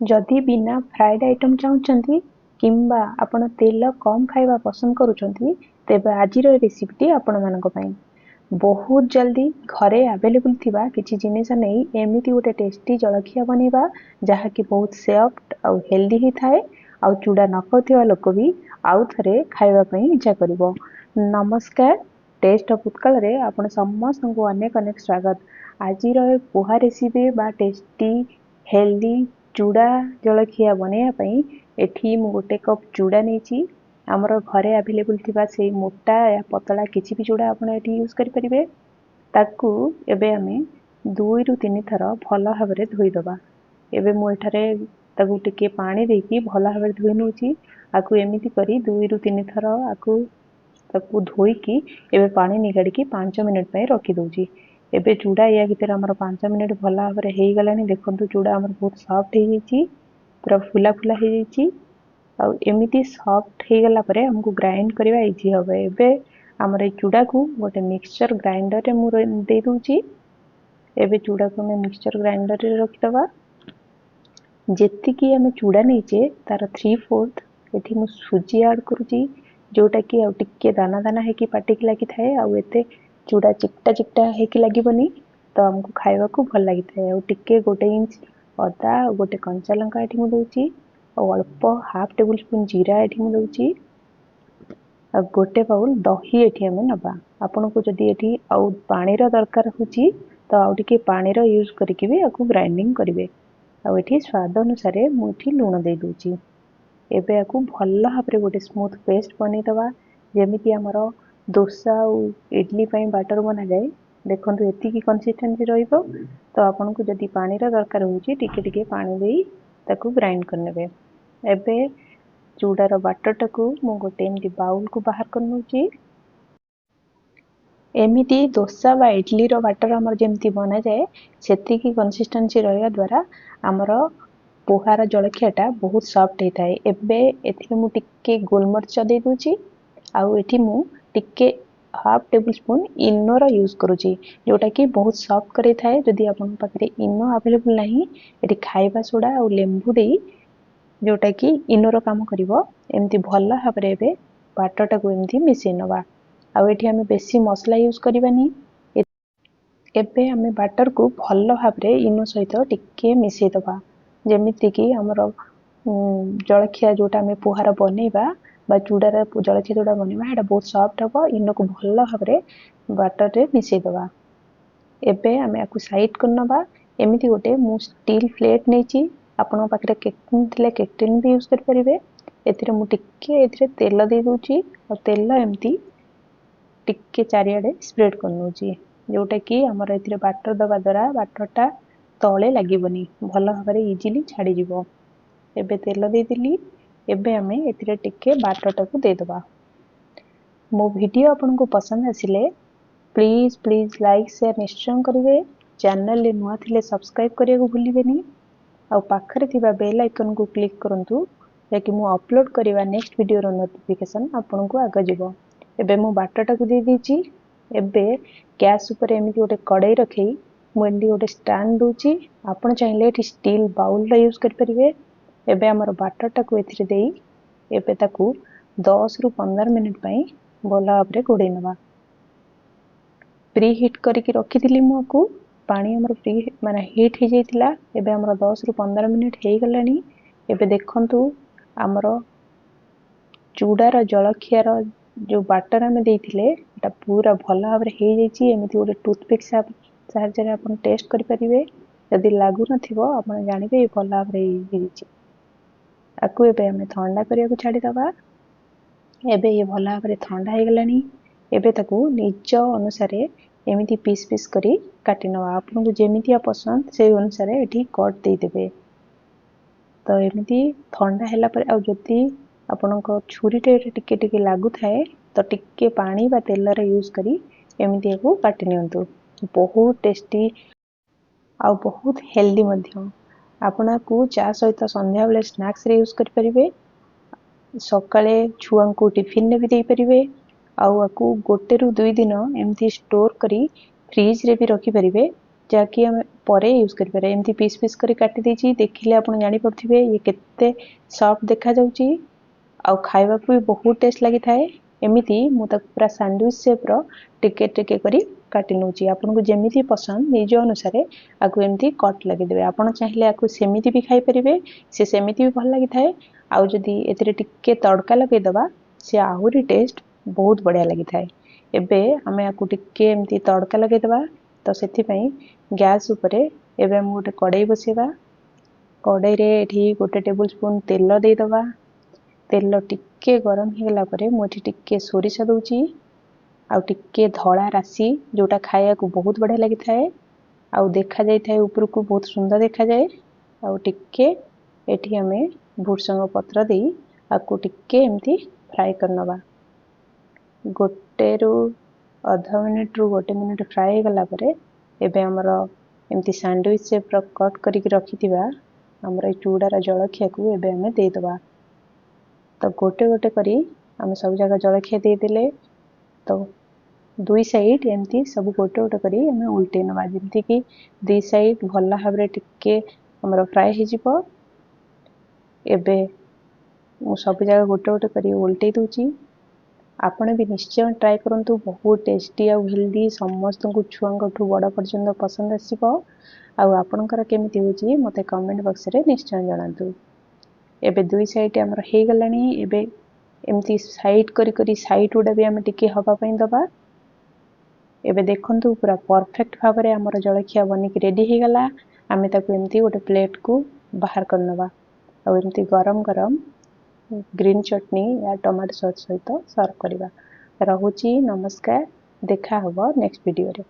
जदि बिना fried item चाहूँगी किंबा आपण तेल कम खाइबा पसंद करूछंती तेबे आजिर रेसिपीटी आपण मानक पई बहुत जल्दी घरे अवेलेबल थिबा किछि जिनिस नै एमिति गोटे टेस्टी जलखिया बनेबा जहा कि बहुत सॉफ्ट और हेल्दी ही थाए और चूड़ा न खाउथिबा लोक भी आउ थरे खाइबा पई इच्छा करिवो। नमस्कार, टेस्ट ऑफ उत्कल रे आपण समस्त को अनेक अनेक स्वागत। आजिर पोहा रेसिपी बा टेस्टी हेल्दी चूड़ा जलखिया बनैया पई एठी मु गोटे कप चूड़ा नेची आमर घरे अवेलेबल थिबा से मोटा या पतला किछि भी चूड़ा आपण एठी यूज करि परिबे। ताकू एबे हमें 2 रु 3 थर भल भाबरे धोई दबा। एबे मु एठारे ताकू टिके पानी देकी भल भाबरे धोई नउची। आकू एमिति करी 2 रु 3 थर आकू ताकू धोईकी एबे पानी निगाड़ी की 5 मिनिट पय रखी दउची। एबे चूड़ा या भितर हमर 5 मिनिट भल भाबरे हेई गलानी। देखंतु चूड़ा हमर बहुत सॉफ्ट हे जैची, पूरा फुला फुला हे जैची। आउ एमिति सॉफ्ट हे गला परे हमको ग्राइंड करबा इजी होबे। एबे हमर ए चूड़ा को गोटे मिक्सचर ग्राइंडर रे मु दे दूची। एबे चूड़ा को मैं मिक्सचर ग्राइंडर रे रखि दबा। जेति की हमें चूड़ा नैचे तार 3/4 एठी मु सुजी ऐड करूची, जोटा कि आउ टिके दाना दाना हे कि पाटी की लागि थाए। आउ एते चूड़ा चिकटा चिकटा हे कि लागिबनी, तो हमको खाइबा को भल लागि थाए। आउ टिके 1 इंच अदा और गोटे कंचा लंका एठी मु दउची। और अल्प हाफ टेबल स्पून जीरा एठी मु दउची। और गोटे बाउल दही एठी हमें नबा। आपन को जदी एठी आउ पानी रो दरकार होची तो आउ टिके पानी रो यूज करके भी आकु ग्राइंडिंग करिवे। आउ एठी स्वाद अनुसार मु एठी लूण दे दूची। एबे आकु भल भाबरे गोटे स्मूथ पेस्ट बनै दबा, जेमिति हमरो डोसा और इडली पई बैटर बना जाए। देखंतु एति की कंसिस्टेंसी रहिबो। तो आपन को जदी पानी रो दरकार होची टिके टिके पानी देई ताकू ग्राइंड करनेबे। एबे चूड़ार बैटर टाकू मु गोटे एमती बाउल को बाहर करनउची। एमिति डोसा बा इडली रो बैटर हमर जेमती बना जाए सेति की कंसिस्टेंसी रहया द्वारा हमर पोहार जलखियाटा बहुत सॉफ्ट हे थाए। एबे एथि मु टिके गोलमरिच दे दूची। आउ एठी मु टिके हाफ टेबल स्पून इनो रो यूज करूची, जोटा कि बहुत सॉफ्ट करे थाए। जदी आपन पाखरे इनो अवेलेबल नाही एठी खाइबा सोडा और लेंबू देई, जोटा कि इनो रो काम करिवो। एमती भल भाबरे एबे बैटर टाकू एमती मिसै नबा। आउ एठी हमें बेसी मसला यूज करिबानी। एबे हमें बैटर को भल भाबरे इनो सहित टिके मिसै दबा, जेमिति कि हमरो जलखिया जोटा हमें पोहार बनेबा बा चूड़ार जलखिया जोटा बनेबा एटा बहुत सॉफ्ट हबो। इनो को भल भाबरे बैटर रे मिसै दबा। एबे हमें आकु साइड करनबा। एमिति गोटे मु स्टील प्लेट नेची, आपण पाखरे केकटिन थिले केकटिन भी यूज कर परिबे। एथिरे मु टिके एथिरे तेल दे दूची और तेल एमती टिके चारियाडे स्प्रेड करनउची, जोटा कि हमर एथिरे बैटर दबा द्वारा बैटरटा तळे लागिबनी, भल भाबरे इजीली छाडी जिवो। एबे तेल दे दिली। एबे हमें एथिरे टिके बैटर टाकू दे दबा। मो वीडियो आपन को पसंद आसिले प्लीज प्लीज लाइक शेयर निश्चय करिवे। चैनल ले नुआ थिले सब्सक्राइब करिया को भूलिबेनी। और पाखरे थिबा बेल आइकन को क्लिक करंतु, ताकि मु अपलोड करिवा नेक्स्ट वीडियो रो नोटिफिकेशन आपन को आगे जिवो। एबे मु बैटर टाकू दे दीची। एबे गैस ऊपर एमिति गोटे कड़ाई रखी मु एमिति गोटे स्टैंड दूची। आपन चाहिले एठी स्टील बाउल रा यूज कर परिबे। एबे हमर बैटर टाकू एथिरे देई एबे ताकू 10 रु 15 मिनिट पई भल भाबरे घोड़े नबा। प्री हीट करके रखी दिली मु को पानी हमर प्री माने हीट हे जाइतिला। एबे हमर 10 रु 15 मिनिट हे गलानी। एबे देखंतु हमर चूड़ार जलखियार जो बैटर हमें देइथिले एटा पूरा भल भाबरे हे जाइची। एमिति गोटे टूथपिक साहाय्य रे आपन टेस्ट करि परिबे। यदि लागु नथिबो आपन जानिबे भल भाबरे हे जाइची। आकु एबे हमें ठंडा करिया को छाडी दबा। एबे ये भल भाबरे ठंडा हे गलानी। एबे ताकू निज अनुसार एमिति पीस पीस करी काटी नवा। आपन को जेमितिया पसंद से अनुसार एठी कट दे देबे। तो एमिति ठंडा हैला पर आ जति आपन को छुरी टे टिके टिके लागु थाए तो टिके पानी बा तेल रे यूज करी एमिति को काटी नियंतु। बहुत टेस्टी आ बहुत हेल्दी मध्य। आपन को चा सहित संध्या बेले स्नैक्स रे यूज कर परिबे। सकाळे छुआ को टिफिन ने भी दे परिबे। आउ आकु गोटे रु 2 दिन एमती स्टोर करी फ्रिज रे भी रखी परिबे। जहाँकि आम पर यूज करें एमती पीस पीस कर काटी देछि देखिले आपण जानि पड़थिबे ये केते सॉफ्ट देखा जाउची आउ खाइबा भी बहुत टेस्ट लगी थाए। एमिति मु ताको पूरा सैंडविच शेप रो टिके टिके करी काटी नउची आपन को जेमिति पसंद निज अनुसार आकु एमती कट लगे देबे आपण चाहिले आकु सेमिति भी खाई परिबे से सेमिति भी भल लगी थाए आउ जदी एथिरे टिके तड़का लगे दबा से आहुरी टेस्ट बहुत बढ़िया लगी थाए। एबे हमें आकु टिके एमती तड़का लगे दबा तो सेथि पई गैस उपरे एबे हम गोटे कड़ाई बसेबा कड़ाई रे एठी गोटे टेबल स्पून तेल दे दबा तेल टिके गरम हो गला परे मुझे टिके सोरिष दउची आउ टिके धड़ा राशि जोटा खाया को बहुत बढ़िया लगी थाए आउ देखा जाय थाए ऊपर को बहुत सुंदर देखा जाए आउ टिके एठी हमें भुर्संग पत्र दे आकु टिके एमती फ्राई करनबा गोटे रु आधा मिनिट रु गोटे मिनिट फ्राई हो गला परे एबे हमरो एमती सैंडविच शेप रो कट करी रखिथिबा हमरो चूड़ार जलखिया को एबे हमें दे दबा तो गोटे गोटे करी आम सब जगह जलखिया दे देले तो दुई साइड एमती सब गोटे गोटे करी आम उल्टे नवा जमती कि दुई साइड भल भाव टिके हमर फ्राए हो जिवो। एबे मु सब जगह गोटे गोटे करी उल्टे दूची आपण भी निश्चय ट्राई करंतु बहुत टेस्टी आ हेल्दी समस्त को छुआंठू बड़ पर्यंत पसंद आसीबो आउ आपणकर केमिति होची मते कमेंट बॉक्स रे निश्चय जणातु। एबे दुई साइड हमर हे गलानी एबे एमती साइड करी करी साइड उडा भी हम टिके हवा पई दबा एबे देखंतु पूरा परफेक्ट भाव रे हमर जलखिया बनी के रेडी हे गला आमे ताको एमती गोटे प्लेट को बाहर करनबा आ एमती गरम गरम ग्रीन चटनी या टमाटो सॉस सहित सर्व करबा। रहुची नमस्कार देखा हबो नेक्स्ट वीडियो रे।